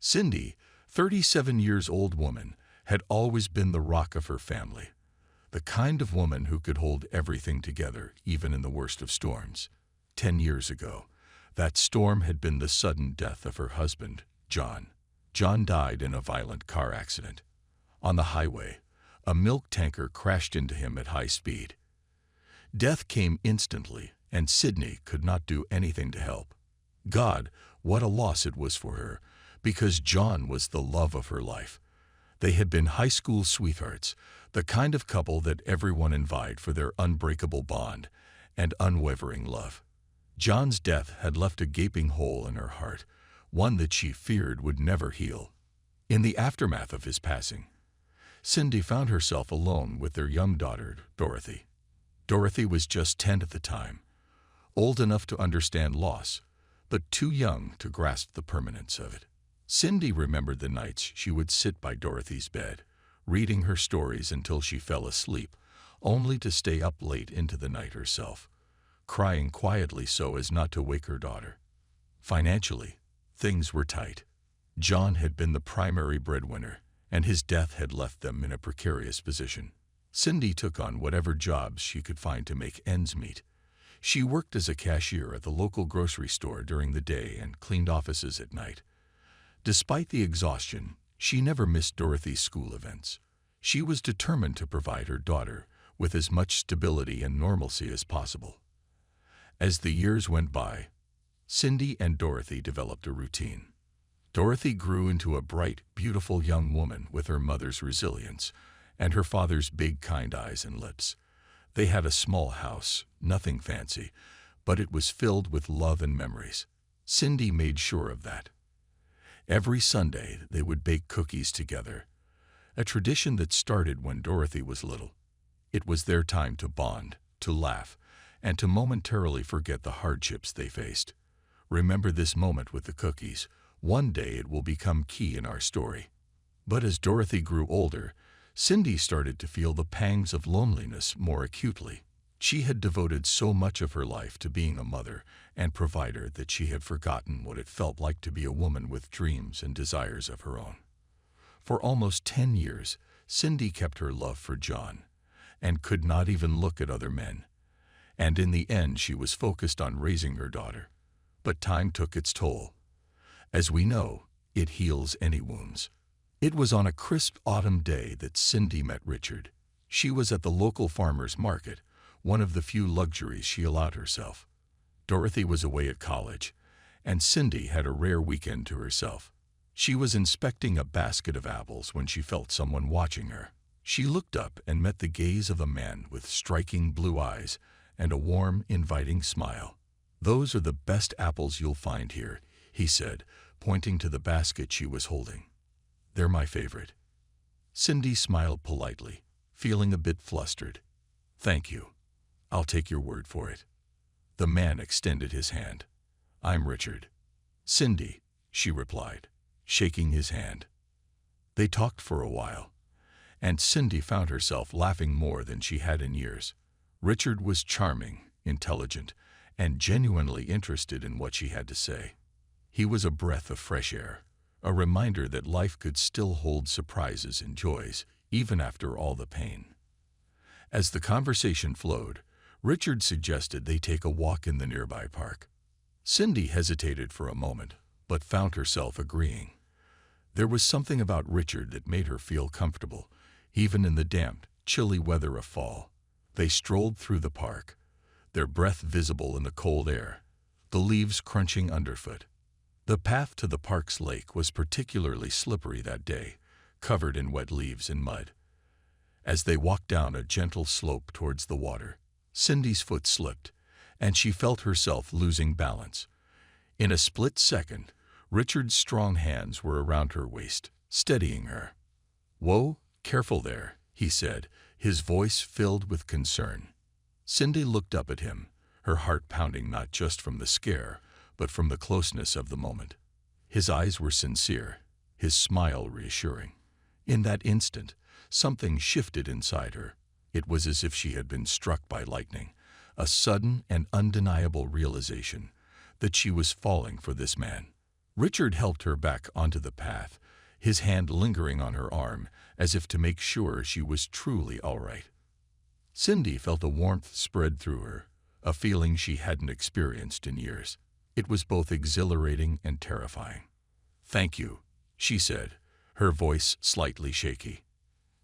Cindy, 37-year-old woman, had always been the rock of her family, the kind of woman who could hold everything together, even in the worst of storms. 10 years ago, that storm had been the sudden death of her husband, John. John died in a violent car accident. On the highway, a milk tanker crashed into him at high speed. Death came instantly, and Sydney could not do anything to help. God, what a loss it was for her, because John was the love of her life. They had been high school sweethearts, the kind of couple that everyone envied for their unbreakable bond and unwavering love. John's death had left a gaping hole in her heart, one that she feared would never heal. In the aftermath of his passing, Cindy found herself alone with their young daughter, Dorothy. Dorothy was just 10 at the time, old enough to understand loss, but too young to grasp the permanence of it. Cindy remembered the nights she would sit by Dorothy's bed, reading her stories until she fell asleep, only to stay up late into the night herself, crying quietly so as not to wake her daughter. Financially, things were tight. John had been the primary breadwinner, and his death had left them in a precarious position. Cindy took on whatever jobs she could find to make ends meet. She worked as a cashier at the local grocery store during the day and cleaned offices at night. Despite the exhaustion, she never missed Dorothy's school events. She was determined to provide her daughter with as much stability and normalcy as possible. As the years went by, Cindy and Dorothy developed a routine. Dorothy grew into a bright, beautiful young woman with her mother's resilience and her father's big, kind eyes and lips. They had a small house, nothing fancy, but it was filled with love and memories. Cindy made sure of that. Every Sunday, they would bake cookies together, a tradition that started when Dorothy was little. It was their time to bond, to laugh, and to momentarily forget the hardships they faced. Remember this moment with the cookies. One day it will become key in our story. But as Dorothy grew older, Cindy started to feel the pangs of loneliness more acutely. She had devoted so much of her life to being a mother and provider that she had forgotten what it felt like to be a woman with dreams and desires of her own. For almost 10 years, Cindy kept her love for John and could not even look at other men. And in the end, she was focused on raising her daughter. But time took its toll. As we know, it heals any wounds. It was on a crisp autumn day that Cindy met Richard. She was at the local farmer's market, one of the few luxuries she allowed herself. Dorothy was away at college, and Cindy had a rare weekend to herself. She was inspecting a basket of apples when she felt someone watching her. She looked up and met the gaze of a man with striking blue eyes and a warm, inviting smile. "Those are the best apples you'll find here," he said, pointing to the basket she was holding. "They're my favorite." Cindy smiled politely, feeling a bit flustered. "Thank you. I'll take your word for it." The man extended his hand. "I'm Richard." "Cindy," she replied, shaking his hand. They talked for a while, and Cindy found herself laughing more than she had in years. Richard was charming, intelligent, and genuinely interested in what she had to say. He was a breath of fresh air, a reminder that life could still hold surprises and joys, even after all the pain. As the conversation flowed, Richard suggested they take a walk in the nearby park. Cindy hesitated for a moment, but found herself agreeing. There was something about Richard that made her feel comfortable, even in the damp, chilly weather of fall. They strolled through the park, their breath visible in the cold air, the leaves crunching underfoot. The path to the park's lake was particularly slippery that day, covered in wet leaves and mud. As they walked down a gentle slope towards the water, Cindy's foot slipped, and she felt herself losing balance. In a split second, Richard's strong hands were around her waist, steadying her. "Whoa, careful there," he said, his voice filled with concern. Cindy looked up at him, her heart pounding not just from the scare, but from the closeness of the moment. His eyes were sincere, his smile reassuring. In that instant, something shifted inside her. It was as if she had been struck by lightning, a sudden and undeniable realization that she was falling for this man. Richard helped her back onto the path, his hand lingering on her arm as if to make sure she was truly all right. Cindy felt a warmth spread through her, a feeling she hadn't experienced in years. It was both exhilarating and terrifying. "Thank you," she said, her voice slightly shaky.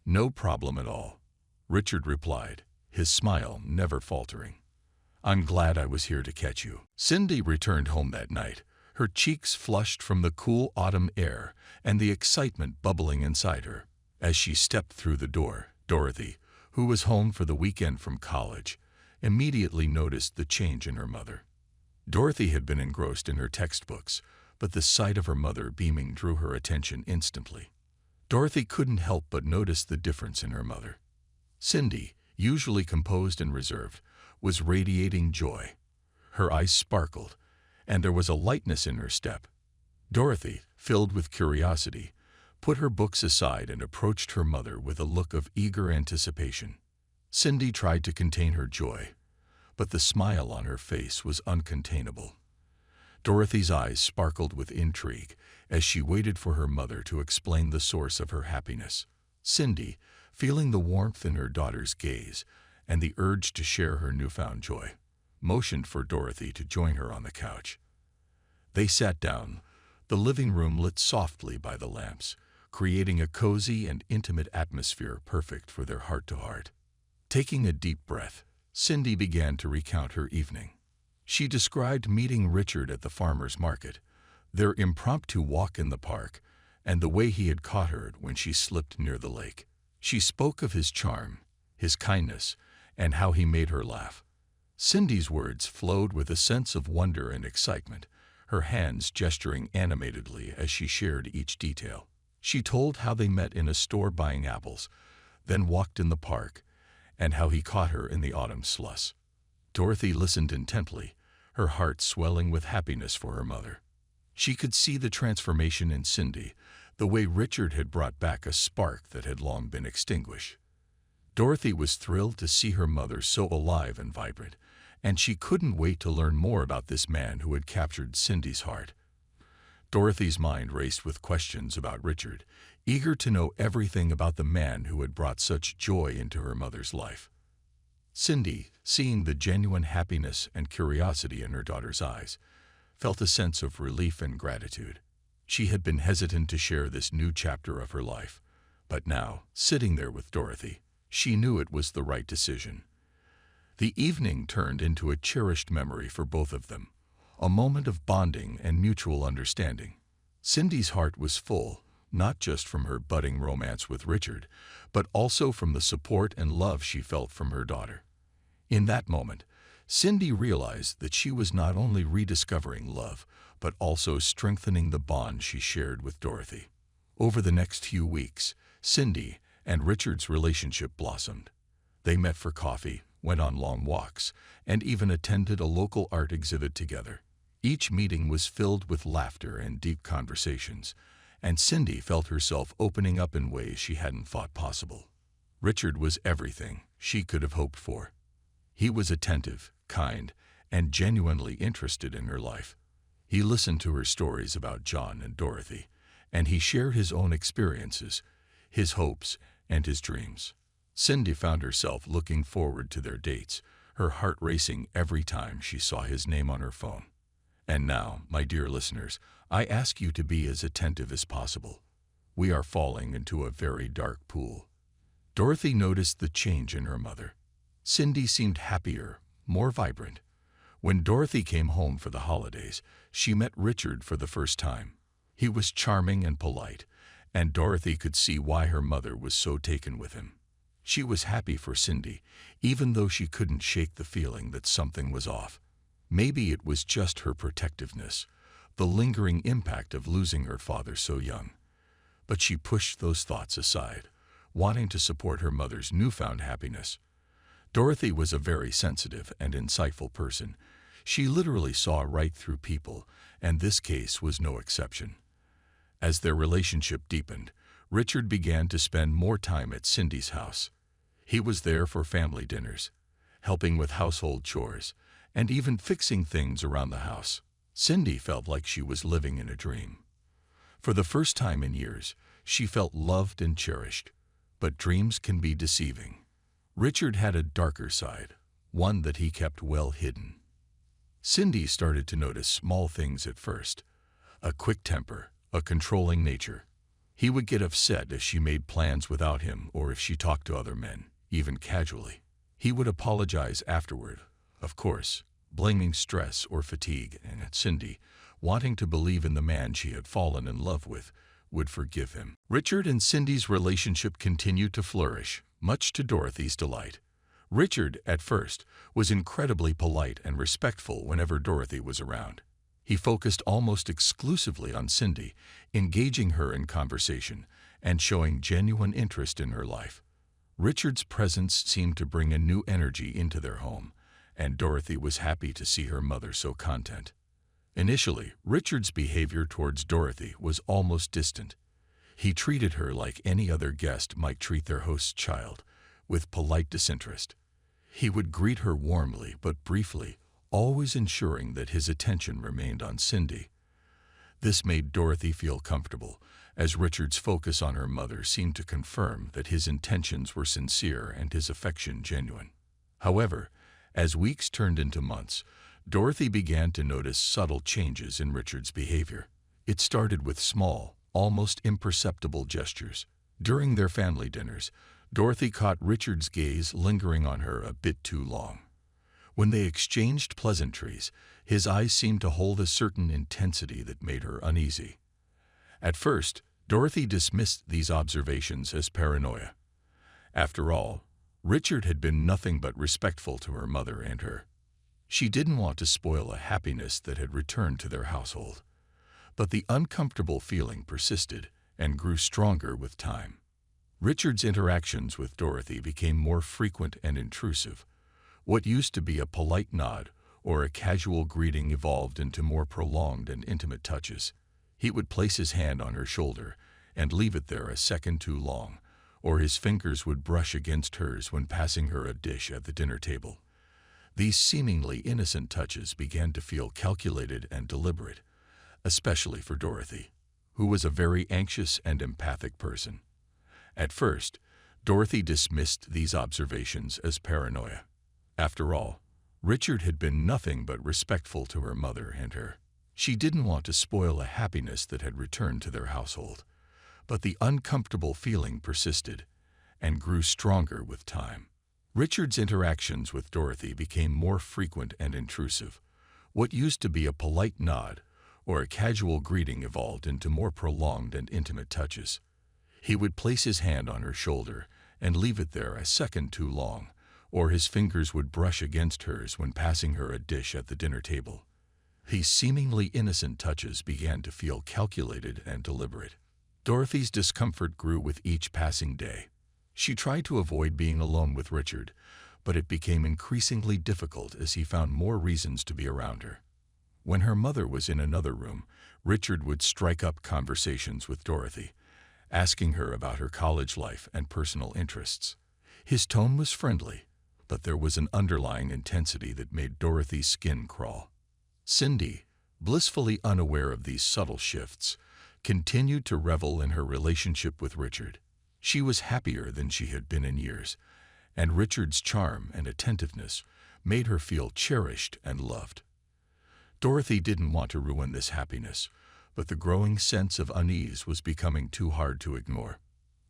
"No problem at all," Richard replied, his smile never faltering. "I'm glad I was here to catch you." Cindy returned home that night, her cheeks flushed from the cool autumn air and the excitement bubbling inside her. As she stepped through the door, Dorothy, who was home for the weekend from college, immediately noticed the change in her mother. Dorothy had been engrossed in her textbooks, but the sight of her mother beaming drew her attention instantly. Dorothy couldn't help but notice the difference in her mother. Cindy, usually composed and reserved, was radiating joy. Her eyes sparkled, and there was a lightness in her step. Dorothy, filled with curiosity, put her books aside and approached her mother with a look of eager anticipation. Cindy tried to contain her joy, but the smile on her face was uncontainable. Dorothy's eyes sparkled with intrigue as she waited for her mother to explain the source of her happiness. Cindy, feeling the warmth in her daughter's gaze and the urge to share her newfound joy, motioned for Dorothy to join her on the couch. They sat down, the living room lit softly by the lamps, creating a cozy and intimate atmosphere perfect for their heart-to-heart. Taking a deep breath, Cindy began to recount her evening. She described meeting Richard at the farmer's market, their impromptu walk in the park, and the way he had caught her when she slipped near the lake. She spoke of his charm, his kindness, and how he made her laugh. Cindy's words flowed with a sense of wonder and excitement, her hands gesturing animatedly as she shared each detail. She told how they met in a store buying apples, then walked in the park, and how he caught her in the autumn slush. Dorothy listened intently, her heart swelling with happiness for her mother. She could see the transformation in Cindy, the way Richard had brought back a spark that had long been extinguished. Dorothy was thrilled to see her mother so alive and vibrant, and she couldn't wait to learn more about this man who had captured Cindy's heart. Dorothy's mind raced with questions about Richard, eager to know everything about the man who had brought such joy into her mother's life. Cindy, seeing the genuine happiness and curiosity in her daughter's eyes, felt a sense of relief and gratitude. She had been hesitant to share this new chapter of her life, but now, sitting there with Dorothy, she knew it was the right decision. The evening turned into a cherished memory for both of them, a moment of bonding and mutual understanding. Cindy's heart was full, not just from her budding romance with Richard, but also from the support and love she felt from her daughter. In that moment, Cindy realized that she was not only rediscovering love, but also strengthening the bond she shared with Dorothy. Over the next few weeks, Cindy and Richard's relationship blossomed. They met for coffee, went on long walks, and even attended a local art exhibit together. Each meeting was filled with laughter and deep conversations, and Cindy felt herself opening up in ways she hadn't thought possible. Richard was everything she could have hoped for. He was attentive, kind, and genuinely interested in her life. He listened to her stories about John and Dorothy, and he shared his own experiences, his hopes, and his dreams. Cindy found herself looking forward to their dates, her heart racing every time she saw his name on her phone. And now, my dear listeners, I ask you to be as attentive as possible. We are falling into a very dark pool. Dorothy noticed the change in her mother. Cindy seemed happier, more vibrant. When Dorothy came home for the holidays, she met Richard for the first time. He was charming and polite, and Dorothy could see why her mother was so taken with him. She was happy for Cindy, even though she couldn't shake the feeling that something was off. Maybe it was just her protectiveness, the lingering impact of losing her father so young. But she pushed those thoughts aside, wanting to support her mother's newfound happiness. Dorothy was a very sensitive and insightful person. She literally saw right through people, and this case was no exception. As their relationship deepened, Richard began to spend more time at Cindy's house. He was there for family dinners, helping with household chores, and even fixing things around the house. Cindy felt like she was living in a dream. For the first time in years, she felt loved and cherished. But dreams can be deceiving. Richard had a darker side, one that he kept well hidden. Cindy started to notice small things at first. A quick temper, a controlling nature. He would get upset if she made plans without him or if she talked to other men, even casually. He would apologize afterward, of course, blaming stress or fatigue, and Cindy, wanting to believe in the man she had fallen in love with, would forgive him. Richard and Cindy's relationship continued to flourish, much to Dorothy's delight. Richard, at first, was incredibly polite and respectful whenever Dorothy was around. He focused almost exclusively on Cindy, engaging her in conversation and showing genuine interest in her life. Richard's presence seemed to bring a new energy into their home, and Dorothy was happy to see her mother so content. Initially, Richard's behavior towards Dorothy was almost distant. He treated her like any other guest might treat their host's child, with polite disinterest. He would greet her warmly but briefly, always ensuring that his attention remained on Cindy. This made Dorothy feel comfortable, as Richard's focus on her mother seemed to confirm that his intentions were sincere and his affection genuine. However, as weeks turned into months, Dorothy began to notice subtle changes in Richard's behavior. It started with small, almost imperceptible gestures. During their family dinners, Dorothy caught Richard's gaze lingering on her a bit too long. When they exchanged pleasantries, his eyes seemed to hold a certain intensity that made her uneasy. At first, Dorothy dismissed these observations as paranoia. After all, Richard had been nothing but respectful to her mother and her. She didn't want to spoil a happiness that had returned to their household. But the uncomfortable feeling persisted and grew stronger with time. Richard's interactions with Dorothy became more frequent and intrusive. What used to be a polite nod or a casual greeting evolved into more prolonged and intimate touches. He would place his hand on her shoulder and leave it there a second too long, or his fingers would brush against hers when passing her a dish at the dinner table. These seemingly innocent touches began to feel calculated and deliberate, especially for Dorothy, who was a very anxious and empathic person. At first, Dorothy dismissed these observations as paranoia. After all, Richard had been nothing but respectful to her mother and her. She didn't want to spoil a happiness that had returned to their household. But the uncomfortable feeling persisted and grew stronger with time. Richard's interactions with Dorothy became more frequent and intrusive. What used to be a polite nod or a casual greeting evolved into more prolonged and intimate touches. He would place his hand on her shoulder and leave it there a second too long, or his fingers would brush against hers when passing her a dish at the dinner table. These seemingly innocent touches began to feel calculated and deliberate. Dorothy's discomfort grew with each passing day. She tried to avoid being alone with Richard, but it became increasingly difficult as he found more reasons to be around her. When her mother was in another room, Richard would strike up conversations with Dorothy, asking her about her college life and personal interests. His tone was friendly, but there was an underlying intensity that made Dorothy's skin crawl. Cindy, blissfully unaware of these subtle shifts, continued to revel in her relationship with Richard. She was happier than she had been in years, and Richard's charm and attentiveness made her feel cherished and loved. Dorothy didn't want to ruin this happiness, but the growing sense of unease was becoming too hard to ignore.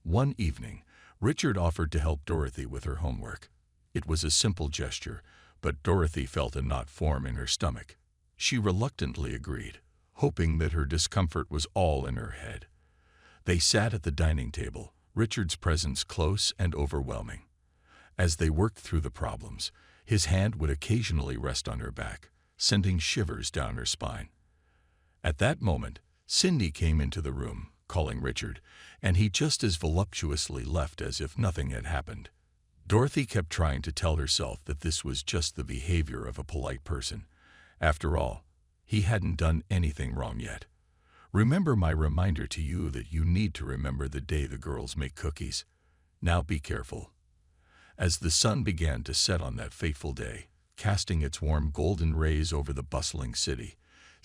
One evening, Richard offered to help Dorothy with her homework. It was a simple gesture, but Dorothy felt a knot form in her stomach. She reluctantly agreed, hoping that her discomfort was all in her head. They sat at the dining table, Richard's presence close and overwhelming. As they worked through the problems, his hand would occasionally rest on her back, sending shivers down her spine. At that moment, Cindy came into the room, calling Richard, and he just as voluptuously left as if nothing had happened. Dorothy kept trying to tell herself that this was just the behavior of a polite person. After all, he hadn't done anything wrong yet. Remember my reminder to you that you need to remember the day the girls make cookies. Now be careful. As the sun began to set on that fateful day, casting its warm golden rays over the bustling city,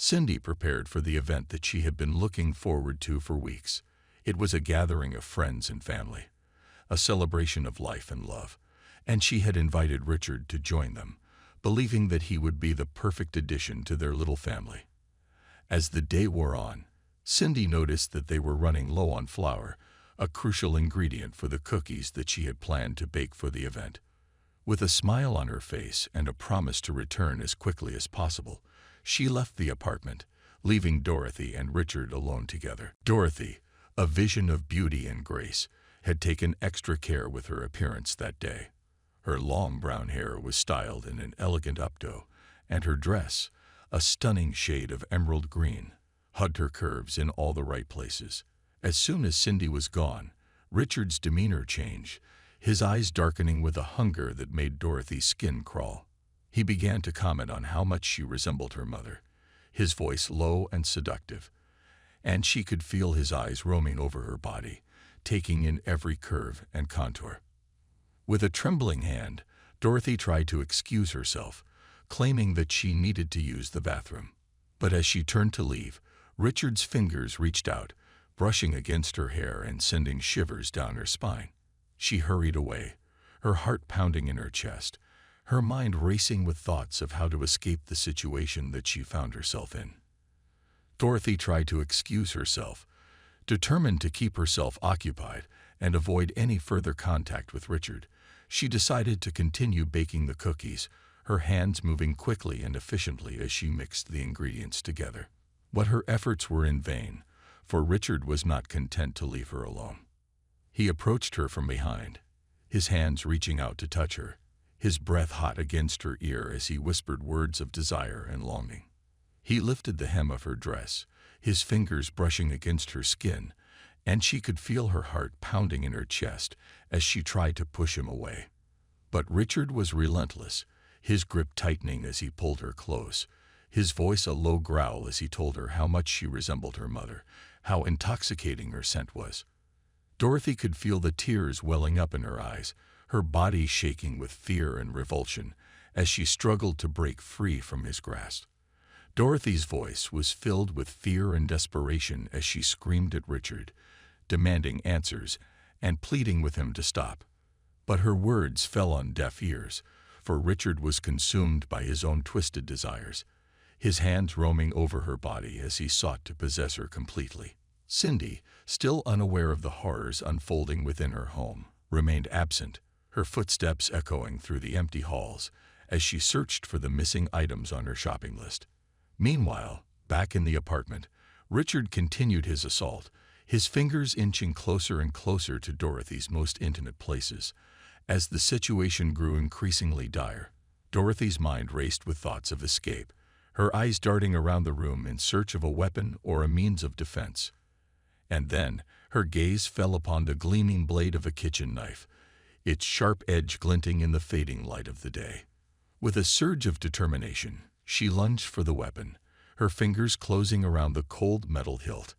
Cindy prepared for the event that she had been looking forward to for weeks. It was a gathering of friends and family, a celebration of life and love, and she had invited Richard to join them, believing that he would be the perfect addition to their little family. As the day wore on, Cindy noticed that they were running low on flour, a crucial ingredient for the cookies that she had planned to bake for the event. With a smile on her face and a promise to return as quickly as possible, she left the apartment, leaving Dorothy and Richard alone together. Dorothy, a vision of beauty and grace, had taken extra care with her appearance that day. Her long brown hair was styled in an elegant updo, and her dress, a stunning shade of emerald green, hugged her curves in all the right places. As soon as Cindy was gone, Richard's demeanor changed, his eyes darkening with a hunger that made Dorothy's skin crawl. He began to comment on how much she resembled her mother, his voice low and seductive, and she could feel his eyes roaming over her body, taking in every curve and contour. With a trembling hand, Dorothy tried to excuse herself, claiming that she needed to use the bathroom. But as she turned to leave, Richard's fingers reached out, brushing against her hair and sending shivers down her spine. She hurried away, her heart pounding in her chest, her mind racing with thoughts of how to escape the situation that she found herself in. Dorothy tried to excuse herself, determined to keep herself occupied and avoid any further contact with Richard. She decided to continue baking the cookies, her hands moving quickly and efficiently as she mixed the ingredients together. But her efforts were in vain, for Richard was not content to leave her alone. He approached her from behind, his hands reaching out to touch her, his breath hot against her ear as he whispered words of desire and longing. He lifted the hem of her dress, his fingers brushing against her skin, and she could feel her heart pounding in her chest as she tried to push him away. But Richard was relentless, his grip tightening as he pulled her close, his voice a low growl as he told her how much she resembled her mother, how intoxicating her scent was. Dorothy could feel the tears welling up in her eyes, her body shaking with fear and revulsion as she struggled to break free from his grasp. Dorothy's voice was filled with fear and desperation as she screamed at Richard, demanding answers and pleading with him to stop. But her words fell on deaf ears, for Richard was consumed by his own twisted desires, his hands roaming over her body as he sought to possess her completely. Cindy, still unaware of the horrors unfolding within her home, remained absent, her footsteps echoing through the empty halls as she searched for the missing items on her shopping list. Meanwhile, back in the apartment, Richard continued his assault, his fingers inching closer and closer to Dorothy's most intimate places. As the situation grew increasingly dire, Dorothy's mind raced with thoughts of escape, her eyes darting around the room in search of a weapon or a means of defense. And then her gaze fell upon the gleaming blade of a kitchen knife, its sharp edge glinting in the fading light of the day. With a surge of determination, she lunged for the weapon, her fingers closing around the cold metal hilt.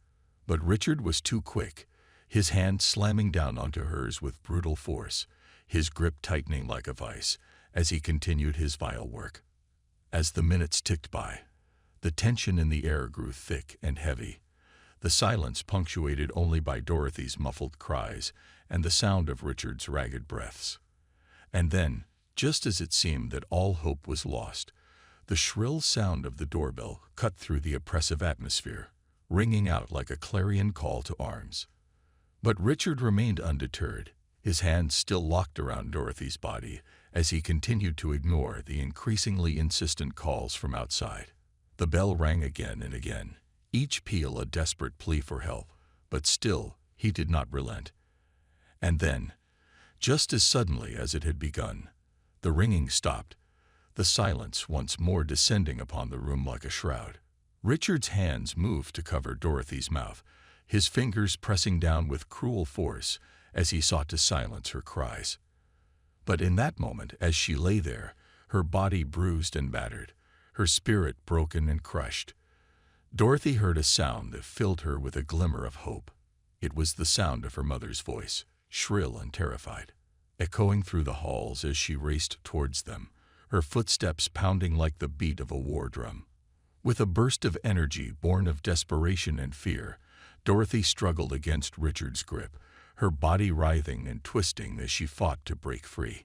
But Richard was too quick, his hand slamming down onto hers with brutal force, his grip tightening like a vice as he continued his vile work. As the minutes ticked by, the tension in the air grew thick and heavy, the silence punctuated only by Dorothy's muffled cries and the sound of Richard's ragged breaths. And then, just as it seemed that all hope was lost, the shrill sound of the doorbell cut through the oppressive atmosphere, ringing out like a clarion call to arms. But Richard remained undeterred, his hands still locked around Dorothy's body as he continued to ignore the increasingly insistent calls from outside. The bell rang again and again, each peal a desperate plea for help, but still he did not relent. And then, just as suddenly as it had begun, the ringing stopped, the silence once more descending upon the room like a shroud. Richard's hands moved to cover Dorothy's mouth, his fingers pressing down with cruel force as he sought to silence her cries. But in that moment, as she lay there, her body bruised and battered, her spirit broken and crushed, Dorothy heard a sound that filled her with a glimmer of hope. It was the sound of her mother's voice, shrill and terrified, echoing through the halls as she raced towards them, her footsteps pounding like the beat of a war drum. With a burst of energy born of desperation and fear, Dorothy struggled against Richard's grip, her body writhing and twisting as she fought to break free.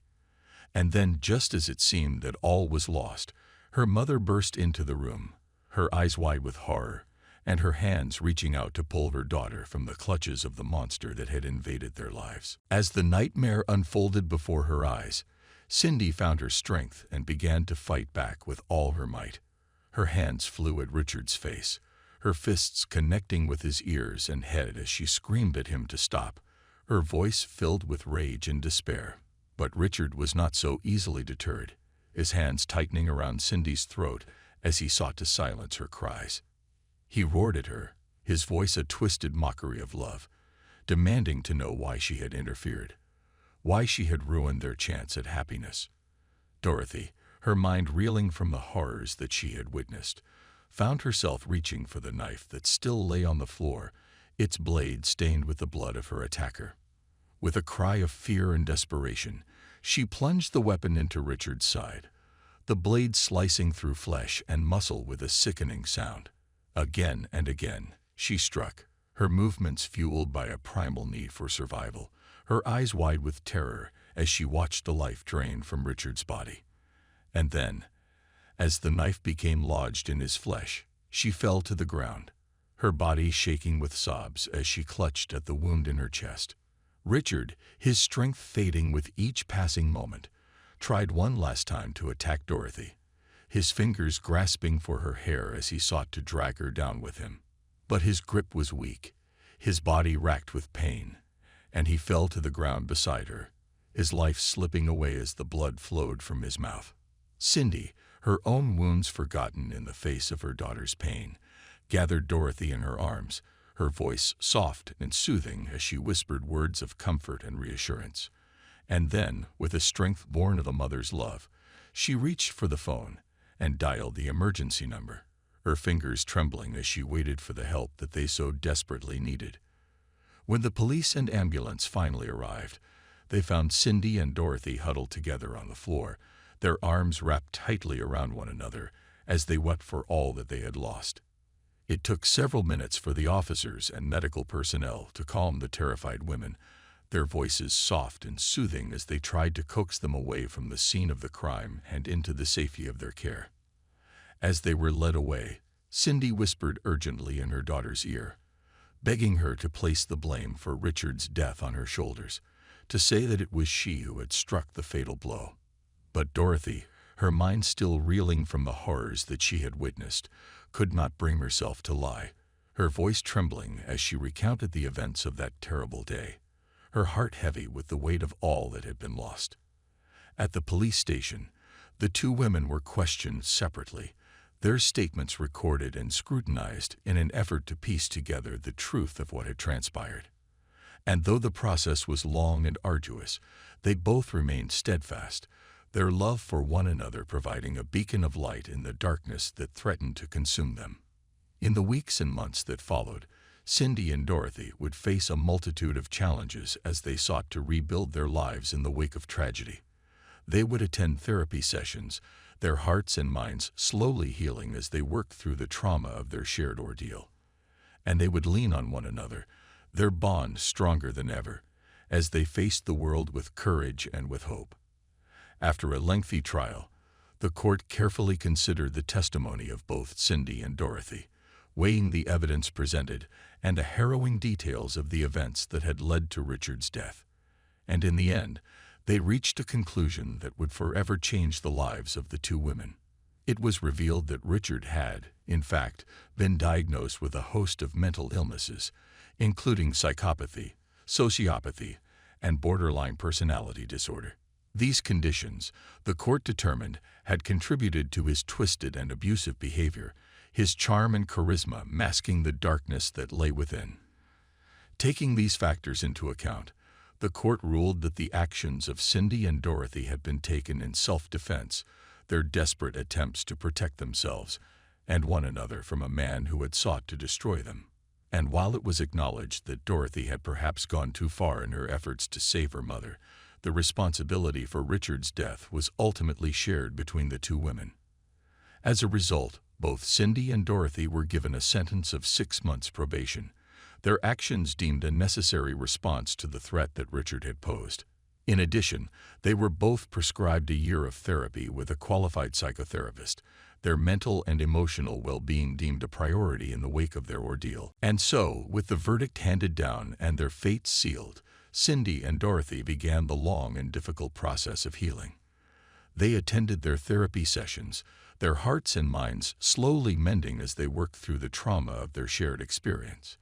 And then, just as it seemed that all was lost, her mother burst into the room, her eyes wide with horror, and her hands reaching out to pull her daughter from the clutches of the monster that had invaded their lives. As the nightmare unfolded before her eyes, Cindy found her strength and began to fight back with all her might. Her hands flew at Richard's face, her fists connecting with his ears and head as she screamed at him to stop, her voice filled with rage and despair. But Richard was not so easily deterred, his hands tightening around Cindy's throat as he sought to silence her cries. He roared at her, his voice a twisted mockery of love, demanding to know why she had interfered, why she had ruined their chance at happiness. Dorothy, her mind reeling from the horrors that she had witnessed, found herself reaching for the knife that still lay on the floor, its blade stained with the blood of her attacker. With a cry of fear and desperation, she plunged the weapon into Richard's side, the blade slicing through flesh and muscle with a sickening sound. Again and again, she struck, her movements fueled by a primal need for survival, her eyes wide with terror as she watched the life drain from Richard's body. And then, as the knife became lodged in his flesh, she fell to the ground, her body shaking with sobs as she clutched at the wound in her chest. Richard, his strength fading with each passing moment, tried one last time to attack Dorothy, his fingers grasping for her hair as he sought to drag her down with him. But his grip was weak, his body racked with pain, and he fell to the ground beside her, his life slipping away as the blood flowed from his mouth. Cindy, her own wounds forgotten in the face of her daughter's pain, gathered Dorothy in her arms, her voice soft and soothing as she whispered words of comfort and reassurance. And then, with a strength born of a mother's love, she reached for the phone and dialed the emergency number, her fingers trembling as she waited for the help that they so desperately needed. When the police and ambulance finally arrived, they found Cindy and Dorothy huddled together on the floor, their arms wrapped tightly around one another as they wept for all that they had lost. It took several minutes for the officers and medical personnel to calm the terrified women, their voices soft and soothing as they tried to coax them away from the scene of the crime and into the safety of their care. As they were led away, Cindy whispered urgently in her daughter's ear, begging her to place the blame for Richard's death on her shoulders, to say that it was she who had struck the fatal blow. But Dorothy, her mind still reeling from the horrors that she had witnessed, could not bring herself to lie, her voice trembling as she recounted the events of that terrible day, her heart heavy with the weight of all that had been lost. At the police station, the two women were questioned separately, their statements recorded and scrutinized in an effort to piece together the truth of what had transpired. And though the process was long and arduous, they both remained steadfast, their love for one another providing a beacon of light in the darkness that threatened to consume them. In the weeks and months that followed, Cindy and Dorothy would face a multitude of challenges as they sought to rebuild their lives in the wake of tragedy. They would attend therapy sessions, their hearts and minds slowly healing as they worked through the trauma of their shared ordeal. And they would lean on one another, their bond stronger than ever, as they faced the world with courage and with hope. After a lengthy trial, the court carefully considered the testimony of both Cindy and Dorothy, weighing the evidence presented and the harrowing details of the events that had led to Richard's death. And in the end, they reached a conclusion that would forever change the lives of the two women. It was revealed that Richard had, in fact, been diagnosed with a host of mental illnesses, including psychopathy, sociopathy, and borderline personality disorder. These conditions, the court determined, had contributed to his twisted and abusive behavior, his charm and charisma masking the darkness that lay within. Taking these factors into account, the court ruled that the actions of Cindy and Dorothy had been taken in self-defense, their desperate attempts to protect themselves and one another from a man who had sought to destroy them. And while it was acknowledged that Dorothy had perhaps gone too far in her efforts to save her mother, the responsibility for Richard's death was ultimately shared between the two women. As a result, Both Cindy and Dorothy were given a sentence of 6 months probation, their actions deemed a necessary response to the threat that Richard had posed. In addition, they were both prescribed a year of therapy with a qualified psychotherapist, their mental and emotional well-being deemed a priority in the wake of their ordeal. And so, with the verdict handed down and their fates sealed, Cindy and Dorothy began the long and difficult process of healing. They attended their therapy sessions, their hearts and minds slowly mending as they worked through the trauma of their shared experience.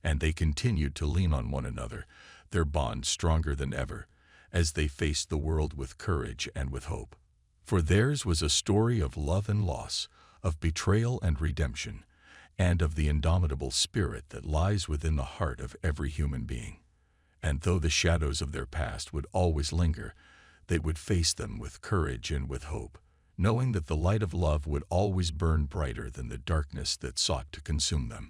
And they continued to lean on one another, their bond stronger than ever, as they faced the world with courage and with hope. For theirs was a story of love and loss, of betrayal and redemption, and of the indomitable spirit that lies within the heart of every human being. And though the shadows of their past would always linger, they would face them with courage and with hope, knowing that the light of love would always burn brighter than the darkness that sought to consume them.